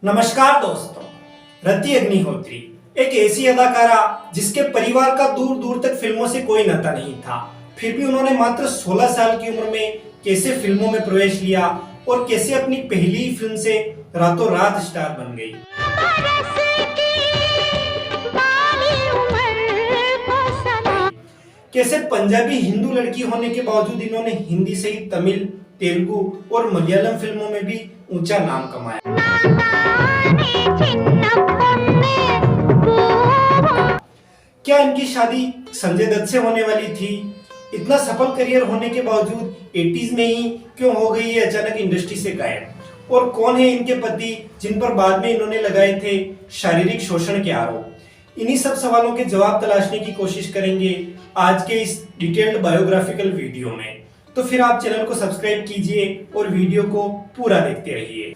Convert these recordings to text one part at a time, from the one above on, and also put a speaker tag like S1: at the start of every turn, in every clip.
S1: नमस्कार दोस्तों। रति अग्निहोत्री एक ऐसी अदाकारा जिसके परिवार का दूर दूर तक फिल्मों से कोई नाता नहीं था, फिर भी उन्होंने मात्र 16 साल की उम्र में कैसे फिल्मों में प्रवेश लिया और कैसे अपनी पहली फिल्म से रातों रात स्टार बन गई। कैसे पंजाबी हिंदू लड़की होने के बावजूद इन्होंने हिंदी से ही तमिल, तेलुगु और मलयालम फिल्मों में भी ऊंचा नाम कमाया। क्या इनकी शादी संजय दत्त से होने वाली थी? इतना सफल करियर होने के बावजूद 80s में ही क्यों हो गई ये अचानक इंडस्ट्री से गायब? और कौन है इनके पति जिन पर बाद में इन्होंने लगाए थे शारीरिक शोषण के आरोप? इन्हीं सब सवालों के जवाब तलाशने की कोशिश करेंगे आज के इस डिटेल्ड बायोग्राफिकल वीडियो में। तो फिर आप चैनल को सब्सक्राइब कीजिए और वीडियो को पूरा देखते रहिए।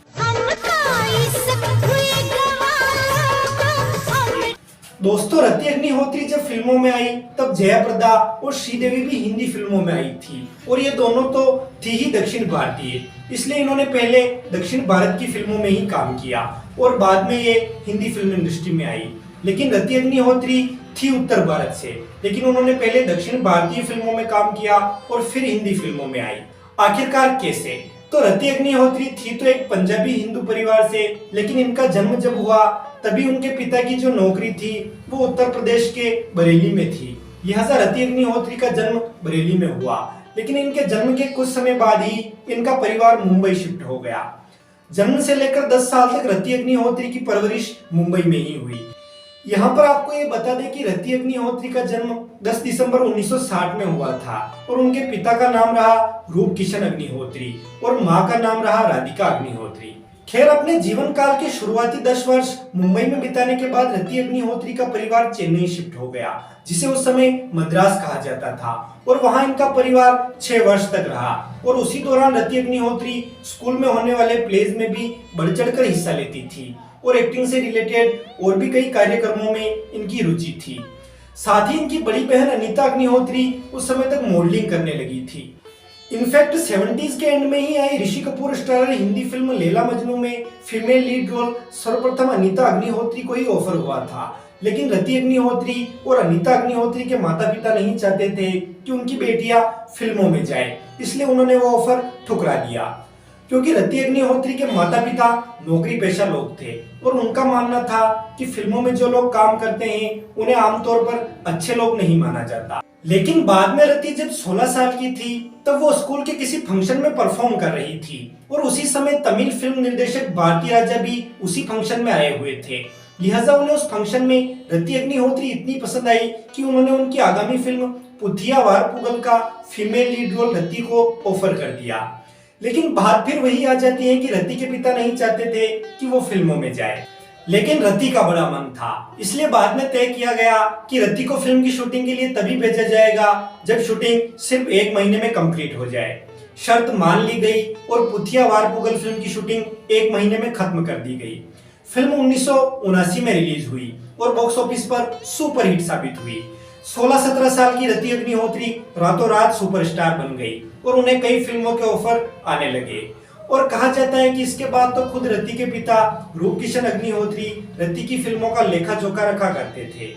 S1: दोस्तों, रति अग्निहोत्री जब फिल्मों में आई तब जयाप्रदा और श्रीदेवी भी हिंदी फिल्मों में आई थी और ये दोनों तो थी ही दक्षिण भारतीय, इसलिए इन्होंने पहले दक्षिण भारत की फिल्मों में ही काम किया और बाद में ये हिंदी फिल्म इंडस्ट्री में आई। लेकिन रति अग्निहोत्री थी उत्तर भारत से, लेकिन उन्होंने पहले दक्षिण भारतीय फिल्मों में काम किया और फिर हिंदी फिल्मों में आई। आखिरकार कैसे? तो रति अग्निहोत्री थी तो एक पंजाबी हिंदू परिवार से, लेकिन इनका जन्म जब हुआ तभी उनके पिता की जो नौकरी थी वो उत्तर प्रदेश के बरेली में थी, लिहाजा रति अग्निहोत्री का जन्म बरेली में हुआ। लेकिन इनके जन्म के कुछ समय बाद ही इनका परिवार मुंबई शिफ्ट हो गया। जन्म से लेकर 10 साल तक रति अग्निहोत्री की परवरिश मुंबई में ही हुई। यहाँ पर आपको ये बता दें कि रति अग्निहोत्री का जन्म 10 दिसंबर 1960 में हुआ था और उनके पिता का नाम रहा रूप किशन अग्निहोत्री और माँ का नाम रहा राधिका अग्निहोत्री। खैर, अपने जीवन काल के शुरुआती 10 वर्ष मुंबई में बिताने के बाद रति अग्निहोत्री का परिवार चेन्नई शिफ्ट हो गया, जिसे उस समय मद्रास कहा जाता था, और वहां इनका परिवार 6 वर्ष तक रहा। और उसी दौरान रति अग्निहोत्री स्कूल में होने वाले प्लेज में भी बढ़ चढ़कर हिस्सा लेती थी और एक्टिंग से रिलेटेड और भी कई कार्यक्रमों में इनकी रुचि थी। साथ ही इनकी बड़ी बहन अनीता अग्निहोत्री उस समय तक मॉडलिंग करने लगी थी। इनफैक्ट 70s के एंड में ही आई ऋषि कपूर स्टारर हिंदी फिल्म लैला मजनू में फीमेल लीड रोल सर्वप्रथम अनीता अग्निहोत्री को ही ऑफर हुआ था। लेकिन रति अग्निहोत्री और अनीता अग्निहोत्री के माता पिता नहीं चाहते थे कि उनकी बेटियां फिल्मों में जाए, इसलिए उन्होंने वो ऑफर ठुकरा दिया। क्योंकि रति अग्निहोत्री के माता पिता नौकरी पेशा लोग थे और उनका मानना था कि फिल्मों में जो लोग काम करते हैं उन्हें आमतौर पर अच्छे लोग नहीं माना जाता। लेकिन बाद में रति जब 16 साल की थी तब वो स्कूल के किसी फंक्शन में परफॉर्म कर रही थी और उसी समय तमिल फिल्म निर्देशक भारती राजा भी उसी फंक्शन में आए हुए थे। लिहाजा उन्हें उस फंक्शन में रति अग्निहोत्री इतनी पसंद आई कि उन्होंने उनकी आगामी फिल्म पुथिया वारपुगल का फीमेल लीड रोल रति को ऑफर कर दिया। लेकिन बात फिर वही आ जाती है कि रति के पिता नहीं चाहते थे कि वो फिल्मों में जाए, लेकिन रति का बड़ा मन था, इसलिए बाद में तय किया गया कि रति को फिल्म की शूटिंग के लिए तभी भेजा जाएगा जब शूटिंग सिर्फ 1 महीने में कंप्लीट हो जाए। शर्त मान ली गई और पुथिया वारपुगल फिल्म की शूटिंग 1 महीने में खत्म कर दी गई। फिल्म 1979 में रिलीज हुई और बॉक्स ऑफिस पर सुपरहिट साबित हुई। 16-17 साल की रति अग्निहोत्री रातों रात सुपरस्टार बन गई और उन्हें कई फिल्मों के ऑफर आने लगे। और कहा जाता है कि इसके बाद तो खुद रति के पिता रूप किशन अग्निहोत्री रति की फिल्मों का लेखा जोखा रखा करते थे।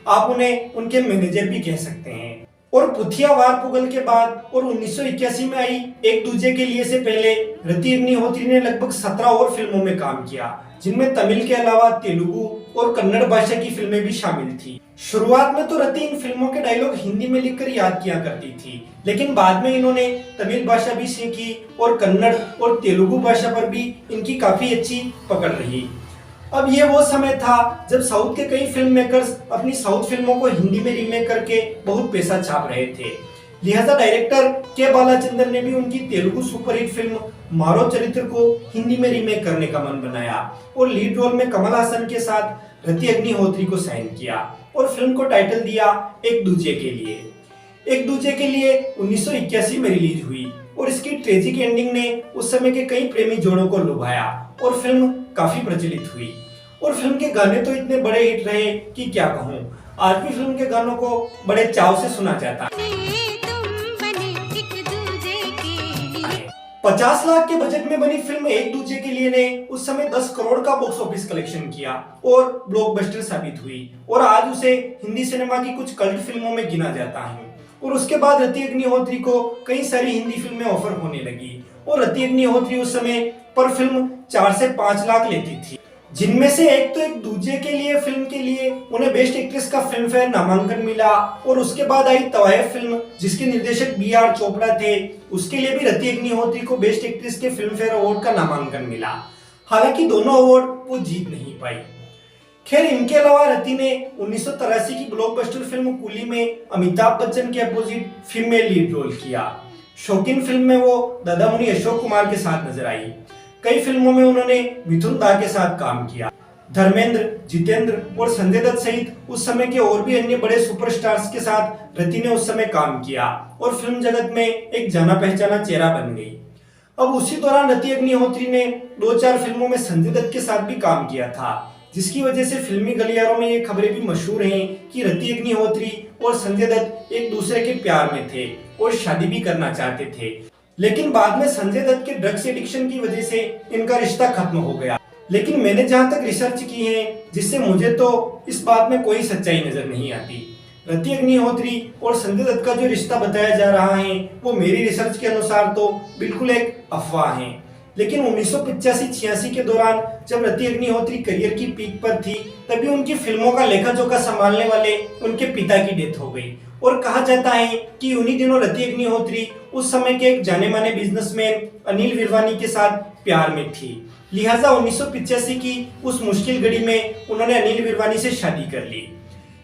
S1: आप उन्हें उनके मैनेजर भी कह सकते हैं। और पुथिया वारपुगल के बाद और 1981 में आई एक दूजे के लिए से पहले रति अग्निहोत्री ने लगभग 17 और फिल्मों में काम किया, जिनमें तमिल के अलावा तेलुगु और कन्नड़ भाषा की फिल्में भी शामिल थी। शुरुआत में तो रति इन फिल्मों के डायलॉग हिंदी में लिखकर याद किया करती थी, लेकिन बाद में इन्होंने तमिल भाषा भी सीखी और कन्नड़ और तेलुगु भाषा पर भी इनकी काफी अच्छी पकड़ रही। अब ये वो समय था जब साउथ के कई फिल्म मेकर्स अपनी साउथ फिल्मों को हिंदी में रीमेक करके बहुत पैसा छाप रहे थे। लिहाजा डायरेक्टर के बालाचंद्रन ने भी उनकी तेलुगु सुपरहिट फिल्म मारो चरित्र को हिंदी में रीमेक करने का मन बनाया और लीड रोल में कमल हासन के साथ रति अग्निहोत्री को साइन किया और फिल्म को टाइटल दिया एक दूजे के लिए। एक दूजे के लिए 1981 में रिलीज हुई और इसकी ट्रेजिक एंडिंग ने उस समय के कई प्रेमी जोड़ों को लुभाया और फिल्म काफी प्रचलित हुई। और फिल्म के गाने तो इतने बड़े हिट रहे कि क्या कहूँ। आज भी फिल्म के गानों को बड़े चाव से सुना जाता है। 50 लाख के बजट में बनी फिल्म एक दूजे के लिए ने उस समय 10 करोड़ का बॉक्स ऑफिस कलेक्शन किया और ब्लॉकबस्टर साबित हुई और आज उसे हिंदी सिनेमा की कुछ कल्ट फिल्मों में गिना जाता है। और उसके बाद रति अग्निहोत्री को कई सारी हिंदी फिल्में ऑफर होने लगी और रति अग्निहोत्री उस समय पर फिल्म 4 से 5 लाख लेती थी, जिनमें से एक दूजे के लिए फिल्म के लिए उन्हें बेस्ट एक्ट्रेस का फिल्म फेयर नामांकन मिला और उसके बाद आई तवायफ फिल्म जिसके निर्देशक B.R. चोपड़ा थे, उसके लिए भी रति अग्निहोत्री को बेस्ट एक्ट्रेस के फिल्म फेयर अवार्ड का नामांकन मिला। हालांकि दोनों अवार्ड वो जीत नहीं पाई। खैर, इनके अलावा रति ने 1983 की ब्लॉकबस्टर फिल्म कूली में अमिताभ बच्चन के अपोजिट फीमेल लीड रोल किया। शौकीन फिल्म में वो दादा मुनि अशोक कुमार के साथ नजर आई। कई फिल्मों में उन्होंने मिथुन दा के साथ काम किया। धर्मेंद्र, जितेंद्र और संजय दत्त सहित उस समय के और भी अन्य बड़े सुपरस्टार्स के साथ रति ने उस समय काम किया और फिल्म जगत में एक जाना पहचाना चेहरा बन गई। अब उसी दौरान रति अग्निहोत्री ने 2-4 फिल्मों में संजय दत्त के साथ भी काम किया था, जिसकी वजह से फिल्मी गलियारों में ये खबरें भी मशहूर हैं कि रति अग्निहोत्री और संजय दत्त एक दूसरे के प्यार में थे और शादी भी करना चाहते थे। लेकिन बाद में संजय दत्त के ड्रग्स एडिक्शन की वजह से इनका रिश्ता खत्म हो गया। लेकिन मैंने जहां तक रिसर्च की है, जिससे मुझे तो इस बात में कोई सच्चाई नजर नहीं आती। रति अग्निहोत्री और संजय दत्त का जो रिश्ता बताया जा रहा है वो मेरी रिसर्च के अनुसार तो बिल्कुल एक अफवाह है। लेकिन 1985-86 के दौरान जब रति अग्निहोत्री करियर की पीक पर थी, तभी उनकी फिल्मों का लेखा जोखा संभालने वाले उनके पिता की डेथ हो गई और कहा जाता है कि उन्हीं दिनों रति अग्निहोत्री उस समय के एक जाने माने बिजनेसमैन अनिल विरवानी के साथ प्यार में थी। लिहाजा 1985 की उस मुश्किल घड़ी में उन्होंने अनिल विरवानी से शादी कर ली।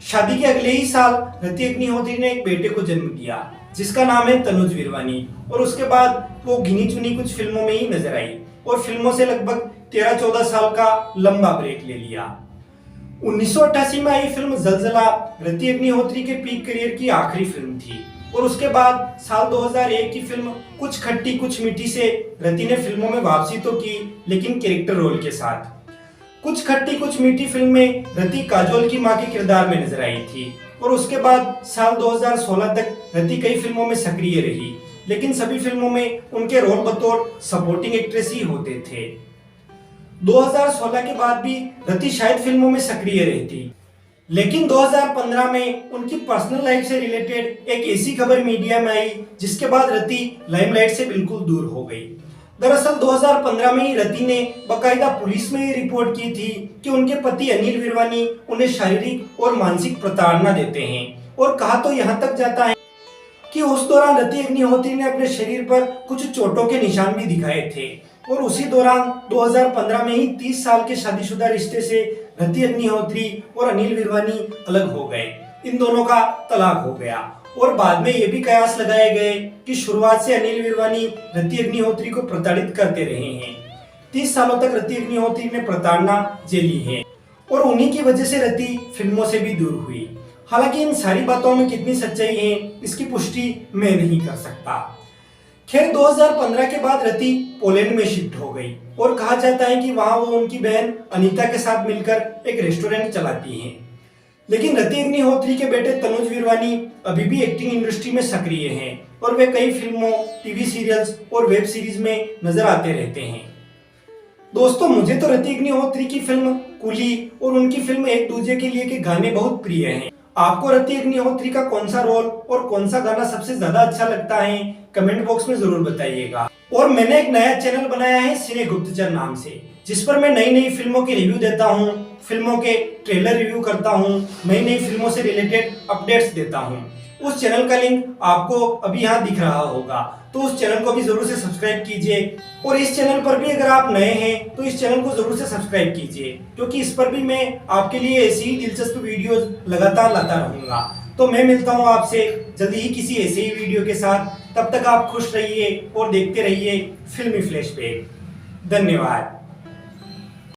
S1: शादी के अगले ही साल रति अग्निहोत्री ने एक बेटे को जन्म दिया जिसका नाम है तनुज विरवानी और उसके बाद वो गिनी चुनी कुछ फिल्मों में ही नजर आई और फिल्मों से लगभग 13-14 साल का लंबा ब्रेक ले लिया। 1988 में आई फिल्म ज़लज़ला रति अग्निहोत्री के पीक करियर की आखिरी फिल्म थी और उसके बाद साल 2001 की फिल्म कुछ खट्टी कुछ मीठी से रति ने फिल्मों में वापसी तो की, लेकिन कैरेक्टर रोल के साथ। कुछ खट्टी कुछ मीठी फिल्म में रति काजोल की मां के किरदार में नजर आई थी और उसके बाद साल 2016 तक रति कई फिल्मों में सक्रिय रही, लेकिन सभी फिल्मों में उनके रोल बतौर सपोर्टिंग एक्ट्रेस ही होते थे। 2016 के बाद भी रति शायद फिल्मों में सक्रिय रहती, लेकिन 2015 में उनकी पर्सनल लाइफ से रिलेटेड एक ऐसी खबर मीडिया में आई जिसके बाद रति लाइमलाइट से बिल्कुल दूर हो गई। दरअसल 2015 में ही रति ने बकायदा पुलिस में ये रिपोर्ट की थी कि उनके पति अनिल विरवानी उन्हें शारीरिक और मानसिक प्रताड़ना देते हैं और कहा तो यहाँ तक जाता है कि उस दौरान रति अग्निहोत्री ने अपने शरीर पर कुछ चोटों के निशान भी दिखाए थे और उसी दौरान 2015 में ही 30 साल के शादीशुदा रिश्ते से रति अग्निहोत्री और अनिल विरवानी अलग हो गए। इन दोनों का तलाक हो गया और बाद में ये भी कयास लगाए गए कि शुरुआत से अनिल विरवानी रति अग्निहोत्री को प्रताड़ित करते रहे हैं। 30 सालों तक रति अग्निहोत्री ने प्रताड़ना झेली है और उन्हीं की वजह से रति फिल्मों से भी दूर हुई। हालांकि इन सारी बातों में कितनी सच्चाई है इसकी पुष्टि मैं नहीं कर सकता। खैर, 2015 के बाद रति पोलैंड में शिफ्ट हो गई और कहा जाता है कि वहां वो उनकी बहन अनीता के साथ मिलकर एक रेस्टोरेंट चलाती हैं। लेकिन रति अग्निहोत्री के बेटे तनुज विरवानी अभी भी एक्टिंग इंडस्ट्री में सक्रिय हैं और वे कई फिल्मों, टीवी सीरियल्स और वेब सीरीज में नजर आते रहते हैं। दोस्तों, मुझे तो रति अग्निहोत्री की फिल्म कूली और उनकी फिल्म एक दूजे के लिए के गाने बहुत प्रिय हैं। आपको रति अग्निहोत्री का कौन सा रोल और कौन सा गाना सबसे ज्यादा अच्छा लगता है, कमेंट बॉक्स में जरूर बताइएगा। और मैंने एक नया चैनल बनाया है सिने गुप्तचर नाम से, जिस पर मैं नई नई फिल्मों के रिव्यू देता हूँ, फिल्मों के ट्रेलर रिव्यू करता हूँ, नई नई फिल्मों से रिलेटेड अपडेट्स देता हूँ। उस चैनल का लिंक आपको अभी यहाँ दिख रहा होगा, तो उस चैनल को भी जरूर से सब्सक्राइब कीजिए। और इस चैनल पर भी अगर आप नए हैं तो इस चैनल को जरूर से सब्सक्राइब कीजिए, क्योंकि इस पर भी मैं आपके लिए ऐसी ही दिलचस्प वीडियोस लगातार लाता रहूंगा। तो मैं मिलता हूँ आपसे जल्दी ही किसी ऐसे ही वीडियो के साथ। तब तक आप खुश रहिए और देखते रहिए फिल्मी फ्लैशबैक। धन्यवाद।